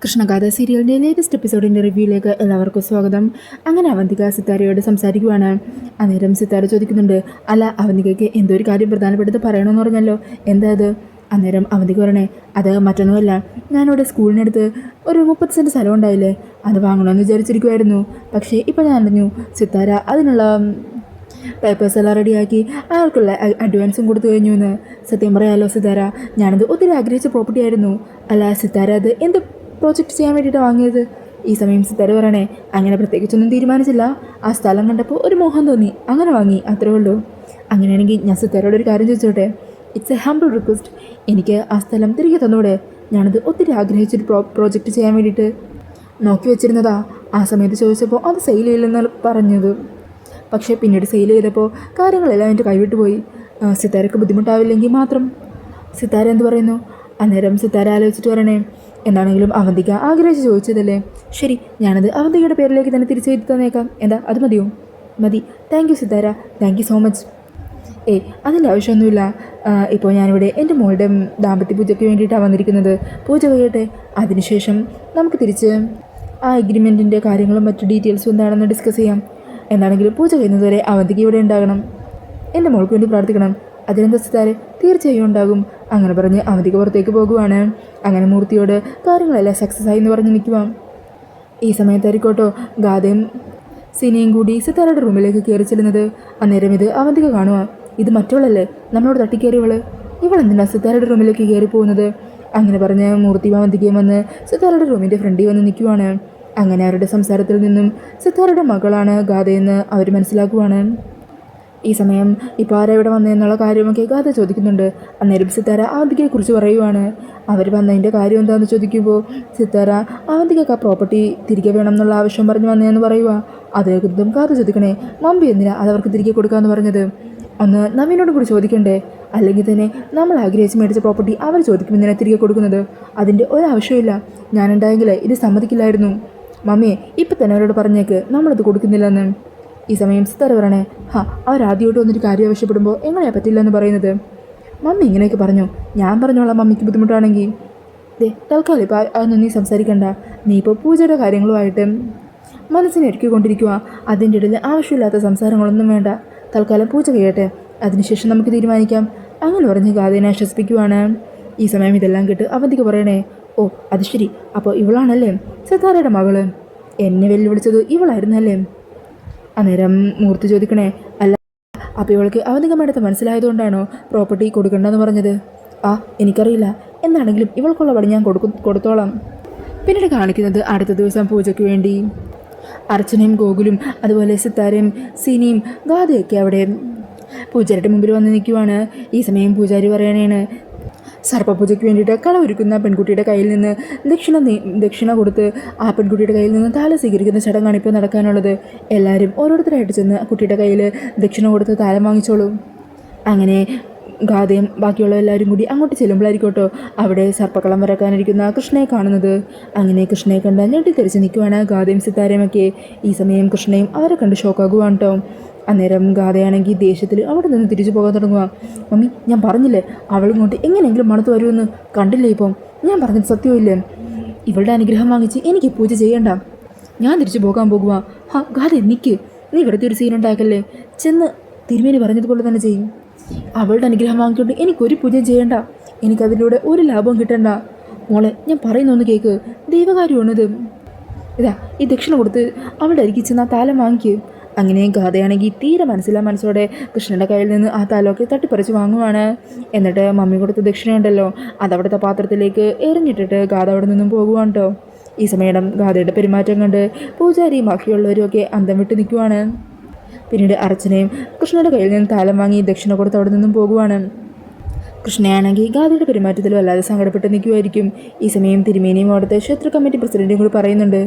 കൃഷ്ണഗാഥ സീരിയലിൻ്റെ ലേറ്റസ്റ്റ് എപ്പിസോഡിൻ്റെ റിവ്യൂയിലേക്ക് എല്ലാവർക്കും സ്വാഗതം. അങ്ങനെ അവന്തിക സിത്താരയോട് സംസാരിക്കുവാണ്. അന്നേരം സിത്താര ചോദിക്കുന്നുണ്ട്, അല്ല അവന്തികയ്ക്ക് എന്തോ ഒരു കാര്യം പ്രധാനപ്പെട്ടത് പറയണമെന്ന് പറഞ്ഞല്ലോ, എന്താ അത്? അന്നേരം അവന്തിക പറയണേ, അത് മറ്റൊന്നുമല്ല, ഞാനിവിടെ സ്കൂളിനടുത്ത് ഒരു 30 സെൻറ്റ് സ്ഥലം ഉണ്ടായില്ലേ, അത് വാങ്ങണമെന്ന് വിചാരിച്ചിരിക്കുമായിരുന്നു. പക്ഷേ ഇപ്പോൾ ഞാൻ അറിഞ്ഞു സിത്താര അതിനുള്ള പേപ്പേഴ്സ് എല്ലാം റെഡിയാക്കി അയാൾക്കുള്ള അഡ്വാൻസും കൊടുത്തു കഴിഞ്ഞു എന്ന്. സത്യം പറയാലോ സിത്താര, ഞാനത് ഒത്തിരി ആഗ്രഹിച്ച പ്രോപ്പർട്ടി ആയിരുന്നു. അല്ല സിത്താര അത് എന്ത് പ്രോജക്റ്റ് ചെയ്യാൻ വേണ്ടിയിട്ടാണ് വാങ്ങിയത്? ഈ സമയം സിത്താര പറയണേ, അങ്ങനെ പ്രത്യേകിച്ചൊന്നും തീരുമാനിച്ചില്ല, ആ സ്ഥലം കണ്ടപ്പോൾ ഒരു മോഹം തോന്നി, അങ്ങനെ വാങ്ങി, അത്രേ ഉള്ളൂ. അങ്ങനെയാണെങ്കിൽ ഞാൻ സിത്താരയോട് ഒരു കാര്യം ചോദിച്ചോട്ടെ? ഇറ്റ്സ് എ ഹംബിൾ റിക്വസ്റ്റ്, എനിക്ക് ആ സ്ഥലം തിരികെ തന്നൂടെ? ഞാനത് ഒത്തിരി ആഗ്രഹിച്ചൊരു പ്രോജക്റ്റ് ചെയ്യാൻ വേണ്ടിയിട്ട് നോക്കി വെച്ചിരുന്നതാ. ആ സമയത്ത് ചോദിച്ചപ്പോൾ അത് സെയിൽ ചെയ്യില്ലെന്ന് പറഞ്ഞത്. പക്ഷേ പിന്നീട് സെയിൽ ചെയ്തപ്പോൾ കാര്യങ്ങളെല്ലാം എൻ്റെ കൈവിട്ട് പോയി. സിത്താരയ്ക്ക് ബുദ്ധിമുട്ടാവില്ലെങ്കിൽ മാത്രം. സിത്താര എന്ത് പറയുന്നു? അന്നേരം സിത്താര ആലോചിച്ചിട്ട് പറയണേ, എന്താണെങ്കിലും അവന്തിക ആഗ്രഹിച്ച് ചോദിച്ചതല്ലേ, ശരി, ഞാനത് അവന്തികയുടെ പേരിലേക്ക് തന്നെ തിരിച്ചു എഴുതി തന്നേക്കാം. എന്താ, അത് മതിയോ? മതി. Thank you Sithara, thank you so much. അതിൻ്റെ ആവശ്യമൊന്നുമില്ല. ഇപ്പോൾ ഞാനിവിടെ എൻ്റെ മോളുടെ ദാമ്പത്യ പൂജയ്ക്ക് വേണ്ടിയിട്ടാണ് വന്നിരിക്കുന്നത്. പൂജ കഴിയട്ടെ, അതിനുശേഷം നമുക്ക് തിരിച്ച് ആ എഗ്രിമെൻറ്റിൻ്റെ കാര്യങ്ങളും മറ്റു ഡീറ്റെയിൽസും എന്താണെന്ന് ഡിസ്കസ് ചെയ്യാം. എന്താണെങ്കിലും പൂജ കഴിയുന്നതുവരെ അവന്തിക ഇവിടെ ഉണ്ടാകണം. എൻ്റെ മോൾക്ക് വേണ്ടി പ്രാർത്ഥിക്കണം. അതിനെന്താ സിത്താരെ, തീർച്ചയായും ഉണ്ടാകും. അങ്ങനെ പറഞ്ഞ് അവന്തിക പുറത്തേക്ക് പോകുവാണ്. അങ്ങനെ മൂർത്തിയോട് കാര്യങ്ങളെല്ലാം സക്സസ് ആയി എന്ന് പറഞ്ഞ് നിൽക്കുവാം. ഈ സമയത്തായിരിക്കോട്ടോ ഗാഥയും സിനിയും കൂടി സിത്താരയുടെ റൂമിലേക്ക് കയറി ചെല്ലുന്നത്. അന്നേരം ഇത് അവന്തിക കാണുക. ഇത് മറ്റുള്ളല്ലേ, നമ്മളോട് തട്ടിക്കയറിയവള്, ഇവളെന്തിനാ സിത്താരയുടെ റൂമിലേക്ക് കയറി പോകുന്നത്? അങ്ങനെ പറഞ്ഞ് മൂർത്തി അവന്തികയും വന്ന് സിത്താരയുടെ റൂമിൻ്റെ ഫ്രണ്ടിൽ വന്ന് നിൽക്കുവാണ്. അങ്ങനെ അവരുടെ സംസാരത്തിൽ നിന്നും സിത്താരയുടെ മകളാണ് ഗാഥയെന്ന് അവർ മനസ്സിലാക്കുവാണ്. ഈ സമയം ഇപ്പോൾ ആരാ ഇവിടെ വന്നതെന്നുള്ള കാര്യമൊക്കെ ഗാഥ ചോദിക്കുന്നുണ്ട്. അന്നേരം സിത്താര അവന്തികയെക്കുറിച്ച് പറയുവാണ്. അവർ വന്നതിൻ്റെ കാര്യം എന്താണെന്ന് ചോദിക്കുമ്പോൾ സിത്താര അവന്തികക്ക് ആ പ്രോപ്പർട്ടി തിരികെ വേണം എന്നുള്ള ആവശ്യം പറഞ്ഞ് വന്നതെന്ന് പറയുക. അതേക്കുറിച്ചും ഗാഥ ചോദിക്കണേ, മമ്പി എന്തിനാ അതവർക്ക് തിരികെ കൊടുക്കാമെന്ന് പറഞ്ഞത്? ഒന്ന് നവീനോട് കൂടി ചോദിക്കണ്ടേ? അല്ലെങ്കിൽ തന്നെ നമ്മൾ ആഗ്രഹിച്ച് മേടിച്ച പ്രോപ്പർട്ടി അവർ ചോദിക്കുമ്പോൾ എന്തിനാ തിരികെ കൊടുക്കുന്നത്? അതിൻ്റെ ഒരാവശ്യമില്ല. ഞാനുണ്ടായെങ്കിൽ ഇത് സമ്മതിക്കില്ലായിരുന്നു. മമ്മിയെ ഇപ്പം തന്നെ അവരോട് പറഞ്ഞേക്ക് നമ്മളത് കൊടുക്കുന്നില്ലെന്ന്. ഈ സമയം സിത്താര പറയണേ, അവരാദ്യമായിട്ട് വന്നൊരു കാര്യം ആവശ്യപ്പെടുമ്പോൾ എങ്ങനെയാ പറ്റില്ലെന്ന് പറയുന്നത്? മമ്മി ഇങ്ങനെയൊക്കെ പറഞ്ഞു, ഞാൻ പറഞ്ഞോളാം മമ്മിക്ക് ബുദ്ധിമുട്ടാണെങ്കിൽ. തൽക്കാലം ഇപ്പോൾ അതൊന്നും നീ സംസാരിക്കണ്ട. നീ ഇപ്പോൾ പൂജയുടെ കാര്യങ്ങളുമായിട്ട് മനസ്സിനെ ഒരുക്കിക്കൊണ്ടിരിക്കുക. അതിൻ്റെ ഇടയിൽ ആവശ്യമില്ലാത്ത സംസാരങ്ങളൊന്നും വേണ്ട. തൽക്കാലം പൂജ കഴിയട്ടെ, അതിനുശേഷം നമുക്ക് തീരുമാനിക്കാം. അങ്ങനെ പറഞ്ഞ് ഗാഥയെ ആശ്വസിപ്പിക്കുവാണ്. ഈ സമയം ഇതെല്ലാം കേട്ട് അവന്തിക പറയണേ, ഓ അത് ശരി, അപ്പോൾ ഇവളാണല്ലേ സിത്താരയുടെ മകള്? എന്നെ വെല്ലുവിളിച്ചത് ഇവളായിരുന്നല്ലേ? അന്നേരം മൂർത്തി ചോദിക്കണേ, അല്ല അപ്പോൾ ഇവൾക്ക് അവന്തിക മേടത്തെ മനസ്സിലായതുകൊണ്ടാണോ പ്രോപ്പർട്ടി കൊടുക്കണ്ടെന്ന് പറഞ്ഞത്? എനിക്കറിയില്ല. എന്താണെങ്കിലും ഇവൾക്കുള്ള പണി ഞാൻ കൊടുത്തോളാം. പിന്നീട് കാണിക്കുന്നത് അടുത്ത ദിവസം പൂജയ്ക്ക് വേണ്ടി അർച്ചനയും ഗോകുലും അതുപോലെ സിത്താരയും സിനിയും ഗാഥയൊക്കെ അവിടെ പൂജാരിയുടെ മുമ്പിൽ വന്ന് നിൽക്കുവാണ്. ഈ സമയം പൂജാരി പറയണേണ്, സർപ്പപൂജയ്ക്ക് വേണ്ടിയിട്ട് കളവൊരുക്കുന്ന പെൺകുട്ടിയുടെ കയ്യിൽ നിന്ന് ദക്ഷിണ കൊടുത്ത് ആ പെൺകുട്ടിയുടെ കയ്യിൽ നിന്ന് താല സ്വീകരിക്കുന്ന ചടങ്ങാണ് ഇപ്പോൾ നടക്കാനുള്ളത്. എല്ലാവരും ഓരോരുത്തരായിട്ട് ചെന്ന് കുട്ടിയുടെ കയ്യിൽ ദക്ഷിണ കൊടുത്ത് താലം വാങ്ങിച്ചോളും. അങ്ങനെ ഗാഥയും ബാക്കിയുള്ള എല്ലാവരും കൂടി അങ്ങോട്ട് ചെല്ലുമ്പോഴായിരിക്കോട്ടോ അവിടെ സർപ്പക്കളം വരക്കാനിരിക്കുന്ന കൃഷ്ണയെ കാണുന്നത്. അങ്ങനെ കൃഷ്ണയെ കണ്ട് ഞെട്ടിത്തെറിച്ച് നിൽക്കുവാണ് ഗാഥയും സിത്താരയുമൊക്കെ. ഈ സമയം കൃഷ്ണയും അവരെ കണ്ട് ഷോക്കാകുവാണ് കേട്ടോ. അന്നേരം ഗാഥയാണെങ്കിൽ ദേഷ്യത്തിൽ അവിടെ നിന്ന് തിരിച്ചു പോകാൻ തുടങ്ങുക. മമ്മി, ഞാൻ പറഞ്ഞില്ലേ അവളിങ്ങോട്ട് എങ്ങനെയെങ്കിലും മണത്ത് വരുമെന്ന്, കണ്ടില്ലേ ഇപ്പം? ഞാൻ പറഞ്ഞത് സത്യമില്ലേ? ഇവളുടെ അനുഗ്രഹം വാങ്ങിച്ച് എനിക്ക് പൂജ ചെയ്യണ്ട, ഞാൻ തിരിച്ചു പോകാൻ പോകുക. ഗാഥ നിൽക്ക്, നീ ഇവിടുത്തെ ഒരു സീനുണ്ടാക്കല്ലേ. ചെന്ന് തിരുമേനി പറഞ്ഞതുപോലെ തന്നെ ചെയ്യും. അവളുടെ അനുഗ്രഹം വാങ്ങിക്കൊണ്ട് എനിക്കൊരു പൂജയും ചെയ്യണ്ട, എനിക്കതിലൂടെ ഒരു ലാഭവും കിട്ടണ്ട. മോളെ, ഞാൻ പറയുന്നൊന്ന് കേൾക്ക്, ദൈവകാര്യമാണിത്. ഇതാ ഈ ദക്ഷിണ കൊടുത്ത് അവളുടെ അരികിൽ ചെന്ന് ആ താലം വാങ്ങിക്ക്. അങ്ങനെ ഗാഥയാണെങ്കിൽ തീരെ മനസ്സോടെ കൃഷ്ണൻ്റെ കയ്യിൽ നിന്ന് ആ താലമൊക്കെ തട്ടിപ്പറിച്ച് വാങ്ങുവാണ്. എന്നിട്ട് മമ്മി കൊടുത്ത ദക്ഷിണയുണ്ടല്ലോ അതവിടുത്തെ പാത്രത്തിലേക്ക് എറിഞ്ഞിട്ടിട്ട് ഗാഥ അവിടെ നിന്നും പോകുവാണ് കേട്ടോ. ഈ സമയം ഗാഥയുടെ പെരുമാറ്റം കണ്ട് പൂജാരിയും ബാക്കിയുള്ളവരും ഒക്കെ അന്തം വിട്ട് നിൽക്കുവാണ്. പിന്നീട് അർച്ചനയും കൃഷ്ണയുടെ കയ്യിൽ നിന്ന് താലം വാങ്ങി ദക്ഷിണ കൊടുത്ത് അവിടെ നിന്നും പോകുവാണ്. കൃഷ്ണയാണെങ്കിൽ ഗാഥയുടെ പെരുമാറ്റത്തിൽ വല്ലാതെ സങ്കടപ്പെട്ട് നിൽക്കുമായിരിക്കും. ഈ സമയം തിരുമേനിയും അവിടുത്തെ ക്ഷേത്ര കമ്മിറ്റി പ്രസിഡന്റും കൂടി പറയുന്നുണ്ട്,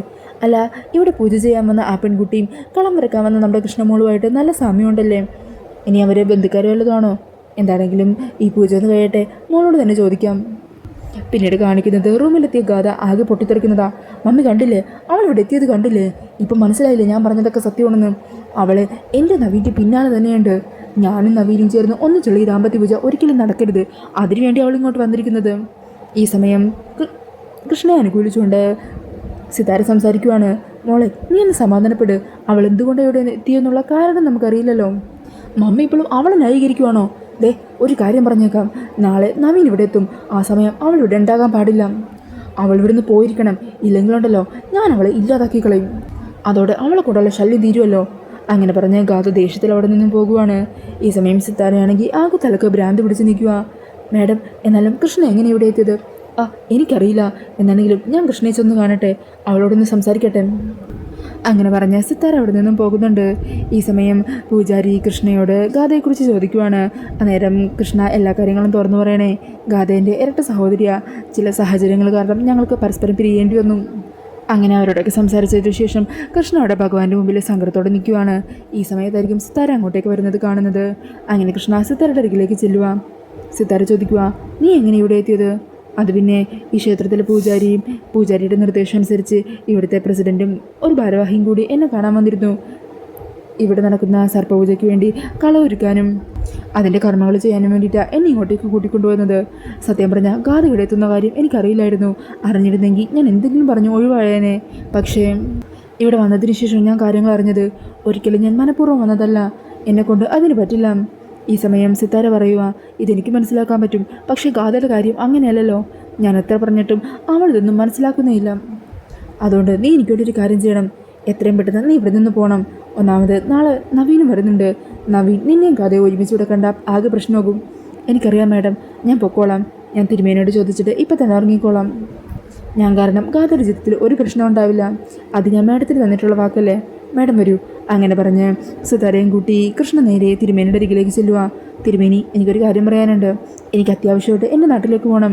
അല്ല ഇവിടെ പൂജ ചെയ്യാൻ വന്ന ആ പെൺകുട്ടിയും കളം വരക്കാൻ വന്ന നമ്മുടെ കൃഷ്ണമോളുമായിട്ട് നല്ല സാമ്യമുണ്ടല്ലേ? ഇനി അവർ ബന്ധുക്കാർ വല്ലതാണോ? എന്താണെങ്കിലും ഈ പൂജ ഒന്ന് കഴിയട്ടെ, മോളോട് തന്നെ ചോദിക്കാം. പിന്നീട് കാണിക്കുന്നത് റൂമിലെത്തിയ ഗാഥ ആകെ പൊട്ടിത്തെറിക്കുന്നതാ. മമ്മി കണ്ടില്ലേ, അവൾ ഇവിടെ എത്തിയത് കണ്ടില്ലേ? ഇപ്പം മനസ്സിലായില്ലേ ഞാൻ പറഞ്ഞതൊക്കെ സത്യമാണെന്ന്? അവള് എൻ്റെ നവീൻ്റെ പിന്നാലെ തന്നെയുണ്ട്. ഞാനും നവീനും ചേർന്ന് ഒന്നിച്ചുള്ള ഈ ദാമ്പത്യ പൂജ ഒരിക്കലും നടക്കരുത്, അതിനുവേണ്ടി അവൾ ഇങ്ങോട്ട് വന്നിരിക്കുന്നത്. ഈ സമയം കൃഷ്ണയെ അനുകൂലിച്ചുകൊണ്ട് സിതാര സംസാരിക്കുവാണ്. മോളെ, നീ ഒന്ന് സമാധാനപ്പെട്. അവൾ എന്തുകൊണ്ട് ഇവിടെ എത്തിയെന്നുള്ള കാരണം നമുക്കറിയില്ലല്ലോ. മമ്മി ഇപ്പോഴും അവളെ ന്യായീകരിക്കുവാണോ? ദേ, ഒരു കാര്യം പറഞ്ഞേക്കാം, നാളെ നവീൻ ഇവിടെ എത്തും. ആ സമയം അവൾ ഇവിടെ ഉണ്ടാകാൻ പാടില്ല. അവൾ ഇവിടുന്ന് പോയിരിക്കണം. ഇല്ലെങ്കിലുണ്ടല്ലോ ഞാൻ അവളെ ഇല്ലാതാക്കി കളയും. അതോടെ അവളെ കൂടെയുള്ള ശല്യം തീരുമല്ലോ. അങ്ങനെ പറഞ്ഞ് ഗാഥ ദേഷ്യത്തിൽ അവിടെ നിന്നും പോകുവാണ്. ഈ സമയം സിത്താരയാണെങ്കിൽ ആകെ തലക്ക് ഭ്രാന്ത് പിടിച്ച് നിൽക്കുക. മാഡം, എന്നാലും കൃഷ്ണ എങ്ങനെ ഇവിടെ എത്തിയത്? എനിക്കറിയില്ല. എന്നാണെങ്കിലും ഞാൻ കൃഷ്ണയെ ചെന്ന് കാണട്ടെ, അവളോടൊന്ന് സംസാരിക്കട്ടെ. അങ്ങനെ പറഞ്ഞ് സിത്താര അവിടെ നിന്നും പോകുന്നുണ്ട്. ഈ സമയം പൂജാരി കൃഷ്ണയോട് ഗാഥയെക്കുറിച്ച് ചോദിക്കുവാണ്. അന്നേരം കൃഷ്ണ എല്ലാ കാര്യങ്ങളും തുറന്നു പറയണേ. ഗാഥേൻ്റെ ഇരട്ട സഹോദരിയ, ചില സാഹചര്യങ്ങൾ കാരണം ഞങ്ങൾക്ക് പരസ്പരം പിരിയേണ്ടി വന്നു. അങ്ങനെ അവരോടൊക്കെ സംസാരിച്ചതിനു ശേഷം കൃഷ്ണ അവിടെ ഭഗവാന്റെ മുമ്പിൽ സങ്കടത്തോടെ നിൽക്കുവാണ്. ഈ സമയത്തായിരിക്കും സിത്താര അങ്ങോട്ടേക്ക് വരുന്നത് കാണുന്നത്. അങ്ങനെ കൃഷ്ണ സിത്താരയുടെ അരികിലേക്ക് ചെല്ലുക. സിത്താര ചോദിക്കുക, നീ എങ്ങനെ ഇവിടെ എത്തിയത്? അത് പിന്നെ ഈ ക്ഷേത്രത്തിലെ പൂജാരിയുടെ നിർദ്ദേശം അനുസരിച്ച് ഇവിടുത്തെ പ്രസിഡൻറ്റും ഒരു ഭാരവാഹിയും കൂടി എന്നെ കാണാൻ വന്നിരുന്നു. ഇവിടെ നടക്കുന്ന സർപ്പപൂജയ്ക്ക് വേണ്ടി കളമൊരുക്കാനും അതിൻ്റെ കർമ്മങ്ങൾ ചെയ്യാനും വേണ്ടിയിട്ടാണ് എന്നെ ഇങ്ങോട്ടേക്ക് കൂട്ടിക്കൊണ്ടുവന്നത്. സത്യം പറഞ്ഞാൽ ഗാഥ ഇവിടെ എത്തുന്ന കാര്യം എനിക്കറിയില്ലായിരുന്നു. അറിഞ്ഞിരുന്നെങ്കിൽ ഞാൻ എന്തെങ്കിലും പറഞ്ഞു ഒഴിവായേനെ. പക്ഷേ ഇവിടെ വന്നതിന് ശേഷം ഞാൻ കാര്യങ്ങൾ അറിഞ്ഞത്. ഒരിക്കലും ഞാൻ മനഃപൂർവ്വം വന്നതല്ല. എന്നെക്കൊണ്ട് അതിന് പറ്റില്ല. ഈ സമയം സിത്താര പറയുക, ഇതെനിക്ക് മനസ്സിലാക്കാൻ പറ്റും. പക്ഷേ ഗാഥയുടെ കാര്യം അങ്ങനെയല്ലല്ലോ. ഞാൻ എത്ര പറഞ്ഞിട്ടും അവൾ ഇതൊന്നും മനസ്സിലാക്കുന്നേയില്ല. അതുകൊണ്ട് നീ എനിക്കൊരു കാര്യം ചെയ്യണം. എത്രയും പെട്ടെന്ന് നീ ഇവിടെ നിന്ന് പോകണം. ഒന്നാമത് നാളെ നവീനും വരുന്നുണ്ട്. നവീൻ നിന്നെയും ഗാഥയെ ഒരുമിച്ച് ഇവിടെ കണ്ട ആകെ പ്രശ്നമാകും. എനിക്കറിയാം മാഡം, ഞാൻ പൊക്കോളാം. ഞാൻ തിരുമേനോട് ചോദിച്ചിട്ട് ഇപ്പം തന്നെ ഇറങ്ങിക്കോളാം. ഞാൻ കാരണം ഗാഥയുടെ ജീവിതത്തിൽ ഒരു പ്രശ്നം ഉണ്ടാവില്ല. അത് ഞാൻ മാഡത്തിന് തന്നിട്ടുള്ള വാക്കല്ലേ. മാഡം വരൂ. അങ്ങനെ പറഞ്ഞ് സിതാരയും കൂട്ടി കൃഷ്ണ നേരെ തിരുമേനിയുടെ അരികിലേക്ക് ചെല്ലുക. തിരുമേനി, എനിക്കൊരു കാര്യം പറയാനുണ്ട്. എനിക്ക് അത്യാവശ്യമായിട്ട് എൻ്റെ നാട്ടിലേക്ക് പോകണം.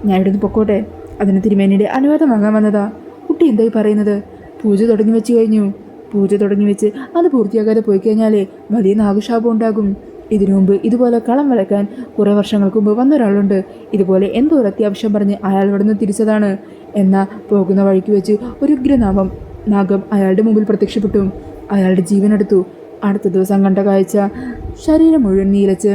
ഞാൻ ഇവിടുന്ന് പൊക്കോട്ടെ? അതിന് തിരുമേനിയുടെ അനുവാദം വാങ്ങാൻ വന്നതാ. കുട്ടി എന്തായി പറയുന്നത്? പൂജ തുടങ്ങി വെച്ച് കഴിഞ്ഞു. പൂജ തുടങ്ങി വെച്ച് അത് പൂർത്തിയാക്കാതെ പോയി കഴിഞ്ഞാലേ വലിയ നാഗശാപം ഉണ്ടാകും. ഇതിനു മുമ്പ് ഇതുപോലെ കളം വിളക്കാൻ കുറേ വർഷങ്ങൾക്ക് മുമ്പ് വന്ന ഒരാളുണ്ട്. ഇതുപോലെ എന്തോ ഒരു അത്യാവശ്യം പറഞ്ഞ് അയാൾ ഇവിടെ നിന്ന് തിരിച്ചതാണ്. എന്നാൽ പോകുന്ന വഴിക്ക് വെച്ച് ഒരു നാഗം അയാളുടെ മുമ്പിൽ പ്രത്യക്ഷപ്പെട്ടു. അയാളുടെ ജീവനെടുത്തു. അടുത്ത ദിവസം കണ്ട കാഴ്ച ശരീരം മുഴുവൻ നീലച്ച്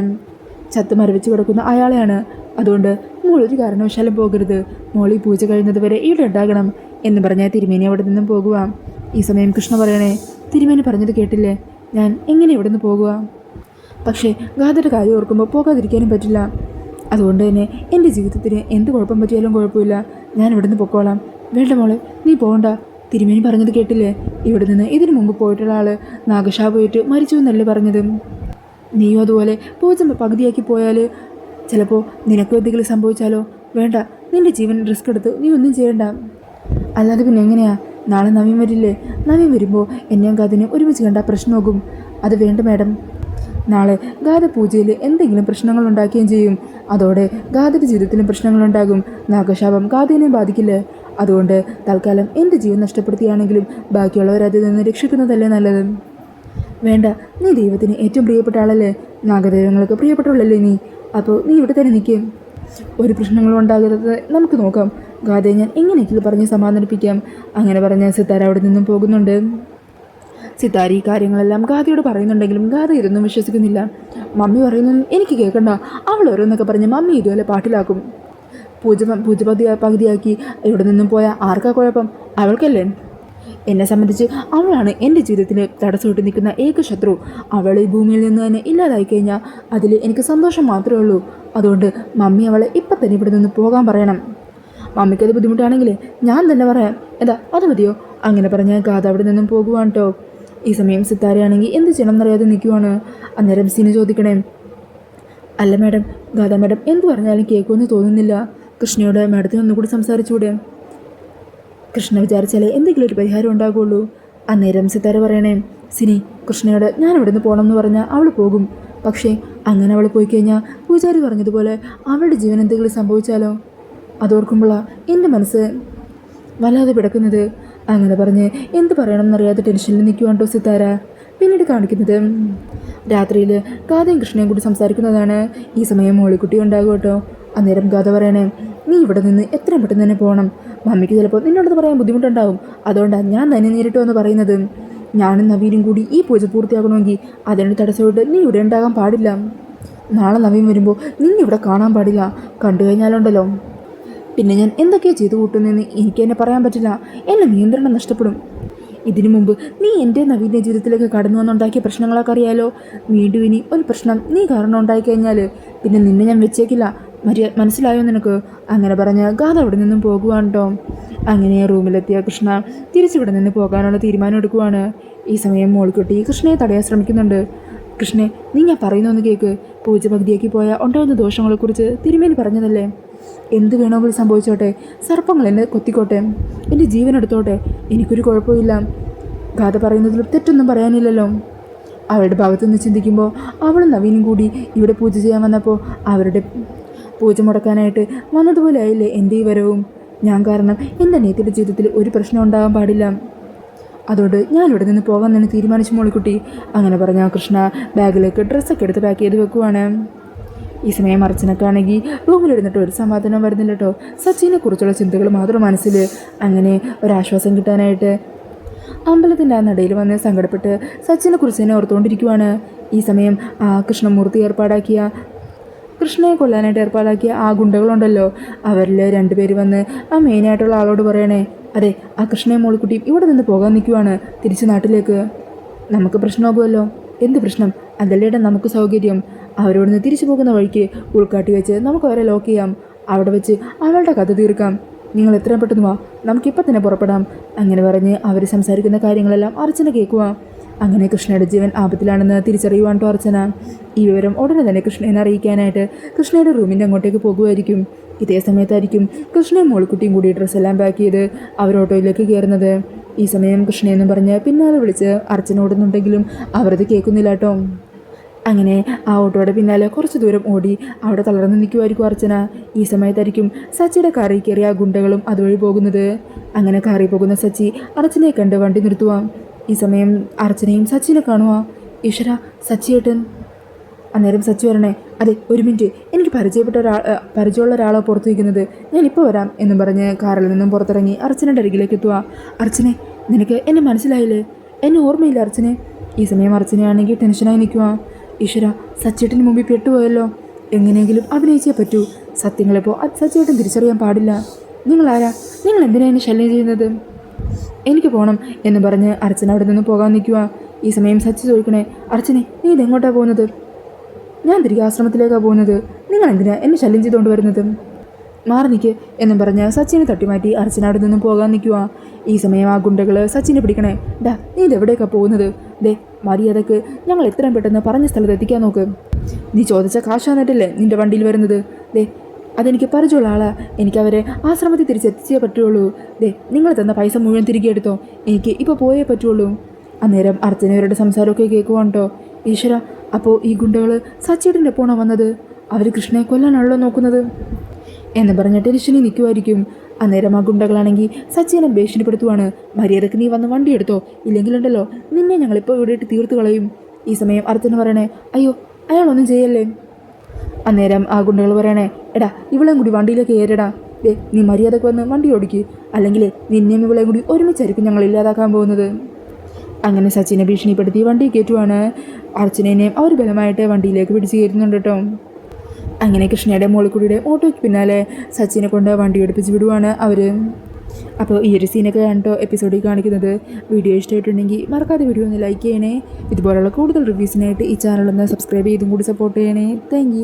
ചത്ത് മരവിച്ച് കിടക്കുന്ന അയാളെയാണ്. അതുകൊണ്ട് മോൾ ഒരു കാരണവശാലും പോകരുത്. മോളി പൂജ കഴിയുന്നത് വരെ ഇവിടെ ഉണ്ടാകണം എന്ന് പറഞ്ഞാൽ തിരുമേനി അവിടെ നിന്നും പോകുക. ഈ സമയം കൃഷ്ണ പറയണേ, തിരുമേനി പറഞ്ഞത് കേട്ടില്ലേ? ഞാൻ എങ്ങനെ ഇവിടെ നിന്ന് പോകുക? പക്ഷേ ഗാഥയുടെ കാര്യം ഓർക്കുമ്പോൾ പോകാതിരിക്കാനും പറ്റില്ല. അതുകൊണ്ട് തന്നെ എൻ്റെ ജീവിതത്തിന് എന്ത് കുഴപ്പം പറ്റിയാലും കുഴപ്പമില്ല. ഞാൻ ഇവിടെ നിന്ന് പൊക്കോളാം. വേണ്ട മോളെ, നീ പോകണ്ട. തിരുമേനി പറഞ്ഞത് കേട്ടില്ലേ? ഇവിടെ നിന്ന് ഇതിനു മുമ്പ് പോയിട്ടുള്ള ആൾ നാഗശാപമായിട്ട് മരിച്ചു എന്നല്ലേ പറഞ്ഞത്? നീയും അതുപോലെ പൂജ പകുതിയാക്കി പോയാൽ ചിലപ്പോൾ നിനക്കും എന്തെങ്കിലും സംഭവിച്ചാലോ? വേണ്ട, നിൻ്റെ ജീവൻ റിസ്ക് എടുത്ത് നീ ഒന്നും ചെയ്യണ്ട. അല്ലാതെ പിന്നെ എങ്ങനെയാ? നാളെ നവീൻ വരില്ലേ? നവീൻ വരുമ്പോൾ എന്നെയും ഗാഥനെ ഒരുമിച്ച് കണ്ടാൽ പ്രശ്നമാകും. അത് വേണ്ട മാഡം. നാളെ ഗാഥ പൂജയിൽ എന്തെങ്കിലും പ്രശ്നങ്ങൾ ഉണ്ടാക്കുകയും ചെയ്യും. അതോടെ ഗാഥയുടെ ജീവിതത്തിലും പ്രശ്നങ്ങളുണ്ടാകും. നാഗശാപം ഗാഥയെയും ബാധിക്കില്ലേ? അതുകൊണ്ട് തൽക്കാലം എൻ്റെ ജീവൻ നഷ്ടപ്പെടുത്തിയാണെങ്കിലും ബാക്കിയുള്ളവർ അതിൽ നിന്ന് രക്ഷിക്കുന്നതല്ലേ നല്ലത്. വേണ്ട, നീ ദൈവത്തിന് ഏറ്റവും പ്രിയപ്പെട്ട ആളല്ലേ? നാഗദൈവങ്ങൾക്ക് പ്രിയപ്പെട്ടവളല്ലേ നീ? അപ്പോൾ നീ ഇവിടെ തന്നെ നിൽക്കും. ഒരു പ്രശ്നങ്ങളും ഉണ്ടാകാതെ നമുക്ക് നോക്കാം. ഗാഥയെ ഞാൻ എങ്ങനെയെങ്കിലും പറഞ്ഞ് സമാധാനിപ്പിക്കാം. അങ്ങനെ പറഞ്ഞ് സിത്താര അവിടെ നിന്നും പോകുന്നുണ്ട്. സിത്താര ഈ കാര്യങ്ങളെല്ലാം ഗാഥയോട് പറയുന്നുണ്ടെങ്കിലും ഗാഥ ഇതൊന്നും വിശ്വസിക്കുന്നില്ല. മമ്മി പറയുന്നൊന്നും എനിക്ക് കേൾക്കണ്ട. അവൾ ഓരോന്നൊക്കെ പറഞ്ഞ് മമ്മി ഇതുപോലെ പാട്ടിലാക്കും. പൂജ പകുതിയാക്കി ഇവിടെ നിന്നും പോയാൽ ആർക്കാ കുഴപ്പം? അവൾക്കല്ലേ? എന്നെ സംബന്ധിച്ച് അവളാണ് എൻ്റെ ജീവിതത്തിന് തടസ്സമിട്ട് നിൽക്കുന്ന ഏക ശത്രു. അവൾ ഈ ഭൂമിയിൽ നിന്ന് തന്നെ ഇല്ലാതായി കഴിഞ്ഞാൽ അതിൽ എനിക്ക് സന്തോഷം മാത്രമേ ഉള്ളൂ. അതുകൊണ്ട് മമ്മി അവളെ ഇപ്പം തന്നെ ഇവിടെ നിന്ന് പോകാൻ പറയണം. മമ്മിക്കത് ബുദ്ധിമുട്ടാണെങ്കിലേ ഞാൻ തന്നെ പറയാം. എന്താ അത് മതിയോ? അങ്ങനെ പറഞ്ഞ് ഗാഥ അവിടെ നിന്നും പോകുവാണ് കേട്ടോ. ഈ സമയം സിത്താരയാണെങ്കിൽ എന്ത് ചെയ്യണം എന്നറിയാതെ നിൽക്കുവാണ്. അന്നേരം സിനു ചോദിക്കണേ, അല്ല മാഡം, ഗാഥ മാഡം എന്ത് പറഞ്ഞാലും കേൾക്കുമെന്ന് തോന്നുന്നില്ല. കൃഷ്ണയോട് മാഡത്തിന് ഒന്നുകൂടി സംസാരിച്ചുകൂടെ? കൃഷ്ണ വിചാരിച്ചാലേ എന്തെങ്കിലും ഒരു പരിഹാരം ഉണ്ടാകുള്ളൂ. അന്നേരം സിത്താര പറയണേ, സിനി, കൃഷ്ണയോട് ഞാൻ ഇവിടെ നിന്ന് പോകണം എന്ന് പറഞ്ഞാൽ അവൾ പോകും. പക്ഷേ അങ്ങനെ അവൾ പോയി കഴിഞ്ഞാൽ പൂജാരി പറഞ്ഞതുപോലെ അവളുടെ ജീവൻ എന്തെങ്കിലും സംഭവിച്ചാലോ? അതോർക്കുമ്പോഴാണ് എൻ്റെ മനസ്സ് വല്ലാതെ പിടക്കുന്നത്. അങ്ങനെ പറഞ്ഞ് എന്ത് പറയണം എന്നറിയാതെ ടെൻഷനിൽ നിൽക്കുവാണ്ടോ സിത്താര. പിന്നീട് കാണിക്കുന്നത് രാത്രിയിൽ ഗാഥയും കൃഷ്ണയും കൂടി സംസാരിക്കുന്നതാണ്. ഈ സമയം മോളിക്കുട്ടി ഉണ്ടാകും കേട്ടോ. അന്നേരം ഗാഥ പറയണേ, നീ ഇവിടെ നിന്ന് എത്രയും പെട്ടെന്ന് തന്നെ പോകണം. മമ്മിക്ക് ചിലപ്പോൾ നിന്നോടത് പറയാൻ ബുദ്ധിമുട്ടുണ്ടാവും. അതുകൊണ്ടാണ് ഞാൻ തന്നെ നേരിട്ടോ എന്ന് പറയുന്നത്. ഞാനും നവീനും കൂടി ഈ പൂജ പൂർത്തിയാക്കണമെങ്കിൽ അതിന് തടസ്സമായിട്ട് നീ ഇവിടെ ഉണ്ടാകാൻ പാടില്ല. നാളെ നവീൻ വരുമ്പോൾ നിന്നിവിടെ കാണാൻ പാടില്ല. കണ്ടു കഴിഞ്ഞാലുണ്ടല്ലോ പിന്നെ ഞാൻ എന്തൊക്കെയാണ് ചെയ്തു കൂട്ടുന്നതെന്ന് എനിക്ക് തന്നെ പറയാൻ പറ്റില്ല. എന്നെ നിയന്ത്രണം നഷ്ടപ്പെടും. ഇതിനു മുമ്പ് നീ എൻ്റെ നവീന ജീവിതത്തിലേക്ക് കടന്നു വന്നുണ്ടാക്കിയ പ്രശ്നങ്ങളൊക്കെ അറിയാലോ. വീണ്ടും ഇനി ഒരു പ്രശ്നം നീ കാരണം ഉണ്ടായിക്കഴിഞ്ഞാൽ പിന്നെ നിന്നെ ഞാൻ വെച്ചേക്കില്ല. മനസ്സിലായോ നിനക്ക്? അങ്ങനെ പറഞ്ഞ് ഗാഥ അവിടെ നിന്നും പോകുവാണ് കേട്ടോ. അങ്ങനെ റൂമിലെത്തിയ കൃഷ്ണ തിരിച്ചിവിടെ നിന്ന് പോകാനുള്ള തീരുമാനം എടുക്കുവാണ്. ഈ സമയം മോൾക്കുട്ടി കൃഷ്ണയെ തടയാൻ ശ്രമിക്കുന്നുണ്ട്. കൃഷ്ണെ, നീ ഞാൻ പറയുന്നൊന്ന് കേൾക്ക്. പൂജ ഭക്തിയാക്കി പോയാൽ ഉണ്ടാകുന്ന ദോഷങ്ങളെക്കുറിച്ച് തിരുമേനി പറഞ്ഞതല്ലേ? എന്ത് വേണമെങ്കിലും സംഭവിച്ചോട്ടെ, സർപ്പങ്ങൾ എന്നെ കൊത്തിക്കോട്ടെ, എൻ്റെ ജീവൻ എടുത്തോട്ടെ, എനിക്കൊരു കുഴപ്പമില്ല. ഗാഥ പറയുന്നതിൽ തെറ്റൊന്നും പറയാനില്ലല്ലോ. അവരുടെ ഭാഗത്തു നിന്ന് ചിന്തിക്കുമ്പോൾ അവളും നവീനും കൂടി ഇവിടെ പൂജ ചെയ്യാൻ വന്നപ്പോൾ അവരുടെ പൂജ മുടക്കാനായിട്ട് വന്നതുപോലെ ആയില്ലേ എൻ്റെ ഈ വരവും. ഞാൻ കാരണം എൻ്റെ അനിയത്തിയുടെ ജീവിതത്തിൽ ഒരു പ്രശ്നം ഉണ്ടാകാൻ പാടില്ല. അതുകൊണ്ട് ഞാനിവിടെ നിന്ന് പോകാൻ തന്നെ തീരുമാനിച്ചു മോളിക്കുട്ടി. അങ്ങനെ പറഞ്ഞ കൃഷ്ണ ബാഗിലേക്ക് ഡ്രസ്സൊക്കെ എടുത്ത് പാക്ക് ചെയ്ത് വെക്കുവാണ്. ഈ സമയം അർച്ചനക്കാണെങ്കിൽ റൂമിലിരുന്നിട്ട് ഒരു സമാധാനം വരുന്നില്ല കേട്ടോ. സച്ചിനെ കുറിച്ചുള്ള ചിന്തകൾ മാത്രം മനസ്സിൽ. അങ്ങനെ ഒരാശ്വാസം കിട്ടാനായിട്ട് അമ്പലത്തിൻ്റെ ആ നടയിൽ വന്ന് സങ്കടപ്പെട്ട് സച്ചിനെ കുറിച്ച് തന്നെ ഓർത്തുകൊണ്ടിരിക്കുവാണ്. ഈ സമയം ആ കൃഷ്ണയെ കൊല്ലാനായിട്ട് ഏർപ്പാടാക്കിയ ആ ഗുണ്ടകളുണ്ടല്ലോ, അവരിൽ രണ്ടുപേര് വന്ന് ആ മെയിനായിട്ടുള്ള ആളോട് പറയണേ, അതെ ആ കൃഷ്ണയെ മോളിക്കുട്ടിയും ഇവിടെ നിന്ന് പോകാൻ നിൽക്കുവാണ് തിരിച്ച് നാട്ടിലേക്ക്. നമുക്ക് പ്രശ്നമാകുമല്ലോ. എന്ത് പ്രശ്നം? അതല്ലേടാ നമുക്ക് സൗകര്യം. അവരോട് നിന്ന് തിരിച്ചു പോകുന്ന വഴിക്ക് ഉൾക്കാട്ടി വെച്ച് നമുക്ക് അവരെ ലോക്ക് ചെയ്യാം. അവിടെ വെച്ച് അവളുടെ കഥ തീർക്കാം. നിങ്ങൾ എത്രയും പെട്ടെന്ന് വാ, നമുക്കിപ്പം തന്നെ പുറപ്പെടാം. അങ്ങനെ പറഞ്ഞ് അവർ സംസാരിക്കുന്ന കാര്യങ്ങളെല്ലാം അർച്ചന കേൾക്കുക. അങ്ങനെ കൃഷ്ണയുടെ ജീവൻ ആപത്തിലാണെന്ന് തിരിച്ചറിയുവാൻ കേട്ടോ അർച്ചന. ഈ വിവരം ഉടനെ തന്നെ കൃഷ്ണനെ അറിയിക്കാനായിട്ട് കൃഷ്ണയുടെ റൂമിൻ്റെ അങ്ങോട്ടേക്ക് പോകുമായിരിക്കും. ഇതേ സമയത്തായിരിക്കും കൃഷ്ണയും മോളിക്കുട്ടിയും കൂടി ഡ്രസ്സെല്ലാം പാക്ക് ചെയ്ത് അവർ ഓട്ടോയിലേക്ക് കയറുന്നത്. ഈ സമയം കൃഷ്ണയെന്നും പറഞ്ഞ് പിന്നാലെ വിളിച്ച് അർച്ചന ഓടുന്നുണ്ടെങ്കിലും അവരത് കേൾക്കുന്നില്ല കേട്ടോ. അങ്ങനെ ആ ഓട്ടോയുടെ പിന്നാലെ കുറച്ച് ദൂരം ഓടി അവിടെ തളർന്ന് നിൽക്കുമായിരിക്കും അർച്ചന. ഈ സമയത്തായിരിക്കും സച്ചിയുടെ കാറിൽ കയറിയ ആ ഗുണ്ടകളും അതുവഴി പോകുന്നത്. അങ്ങനെ കാറിൽ പോകുന്ന സച്ചി അർച്ചനയെ കണ്ട് വണ്ടി നിർത്തുവാം. ഈ സമയം അർച്ചനയും സച്ചിനെ കാണുക. ഈശ്വര, സച്ചിയേട്ടൻ. അന്നേരം സച്ചി വരണേ, അതെ ഒരു മിനിറ്റ്, എനിക്ക് പരിചയമുള്ള ഒരാളെ പുറത്തു വയ്ക്കുന്നത്, ഞാനിപ്പോൾ വരാം എന്നും പറഞ്ഞ് കാറിൽ നിന്നും പുറത്തിറങ്ങി അർച്ചനയുടെ അരികിലേക്ക് എത്തുക. അർച്ചനെ, നിനക്ക് എന്നെ മനസ്സിലായില്ലേ? എന്നെ ഓർമ്മയില്ല അർച്ചനെ. ഈ സമയം അർച്ചനയാണെങ്കിൽ ടെൻഷനായി നിൽക്കുക. ഈശ്വര, സച്ചിയേട്ടന് മുമ്പിൽ പെട്ടുപോയല്ലോ. എങ്ങനെയെങ്കിലും അഭിനയിച്ചേ പറ്റൂ. സത്യങ്ങളിപ്പോൾ സച്ചിയേട്ടൻ തിരിച്ചറിയാൻ പാടില്ല. നിങ്ങളാരാ? നിങ്ങൾ എന്തിനാണ് എന്നെ ശല്യം ചെയ്യുന്നത്? എനിക്ക് പോകണം എന്ന് പറഞ്ഞ് അർച്ചന അവിടെ നിന്ന് പോകാൻ നിൽക്കുക. ഈ സമയം സച്ചി ചോദിക്കണേ, അർച്ചനെ നീ ഇതെങ്ങോട്ടാണ് പോകുന്നത്? ഞാൻ തിരികെ ആശ്രമത്തിലേക്കാണ് പോകുന്നത്. നിങ്ങൾ എന്തിനാ എന്നെ ശല്യം ചെയ്തുകൊണ്ട് വരുന്നത്? മാറി നിൽക്ക് എന്നും പറഞ്ഞ് സച്ചിനെ തട്ടിമാറ്റി അർച്ചന അവിടെ നിന്നും പോകാൻ നിൽക്കുക. ഈ സമയം ആ ഗുണ്ടകൾ സച്ചിനെ പിടിക്കണേ, ഡാ നീ ഇതെവിടേക്കാണ് പോകുന്നത്? ദേ മര്യാദക്ക് ഞങ്ങൾ എത്രയും പെട്ടെന്ന് പറഞ്ഞ സ്ഥലത്ത് എത്തിക്കാൻ നോക്ക്. നീ ചോദിച്ച കാശാന്നിട്ടല്ലേ നിൻ്റെ വണ്ടിയിൽ വരുന്നത്? ദേ അതെനിക്ക് പരിചയമുള്ള ആളാ. എനിക്കവരെ ആശ്രമത്തിൽ തിരിച്ചെത്തിച്ചേ പറ്റുള്ളൂ. ദേ നിങ്ങൾ തന്ന പൈസ മുഴുവൻ തിരികെ എടുത്തോ, എനിക്ക് ഇപ്പോൾ പോയേ പറ്റുള്ളൂ. അന്നേരം അർച്ചനവരുടെ സംസാരമൊക്കെ കേൾക്കുവാണ് കേട്ടോ. ഈശ്വര, അപ്പോൾ ഈ ഗുണ്ടകൾ സച്ചിയുടെ ഒപ്പമാണോ വന്നത്? അവർ കൃഷ്ണയെ കൊല്ലാനാണല്ലോ നോക്കുന്നത് എന്ന് പറഞ്ഞിട്ട് ടെൻഷനി നിൽക്കുമായിരിക്കും. അന്നേരം ആ ഗുണ്ടകളാണെങ്കിൽ സച്ചിനെ ഭീഷണിപ്പെടുത്തുവാണ്. മര്യാദക്ക് നീ വന്ന് വണ്ടി എടുത്തോ, ഇല്ലെങ്കിലുണ്ടല്ലോ നിന്നെ ഞങ്ങളിപ്പോൾ ഇവിടെ ഇട്ട് തീർത്ത് കളയും. ഈ സമയം അർച്ചന പറയണേ, അയ്യോ അയാളൊന്നും ചെയ്യല്ലേ. അന്നേരം ആ ഗുണ്ടകൾ പറയണേ, എടാ ഇവളെയും കൂടി വണ്ടിയിലേക്ക് കയറടാ. ദേ നീ മര്യാദക്ക് വന്ന് വണ്ടി ഓടിക്ക്, അല്ലെങ്കിൽ നിന്നെയും ഇവളെയും കൂടി ഒരുമിച്ചായിരിക്കും ഞങ്ങൾ ഇല്ലാതാക്കാൻ പോകുന്നത്. അങ്ങനെ സച്ചിനെ ഭീഷണിപ്പെടുത്തി വണ്ടി കയറ്റുവാണ്. അർച്ചനേനെയും അവർ ബലമായിട്ട് വണ്ടിയിലേക്ക് പിടിച്ച് കയറ്റുന്നുണ്ട് കേട്ടോ. അങ്ങനെ കൃഷ്ണയുടെ മോളിക്കുടിയുടെ ഓട്ടോയ്ക്ക് പിന്നാലെ സച്ചിനെ കൊണ്ട് വണ്ടി എടുപ്പിച്ച് വിടുവാണ് അവർ. അപ്പോൾ ഈ ഒരു സീനൊക്കെ കണ്ടോ എപ്പിസോഡിൽ കാണിക്കുന്നത്. വീഡിയോ ഇഷ്ടമായിട്ടുണ്ടെങ്കിൽ മറക്കാതെ വീഡിയോ ഒന്ന് ലൈക്ക് ചെയ്യണേ. ഇതുപോലുള്ള കൂടുതൽ റിവ്യൂസിനായിട്ട് ഈ ചാനലൊന്ന് സബ്സ്ക്രൈബ് ചെയ്തും കൂടി സപ്പോർട്ട് ചെയ്യണേ. താങ്ക്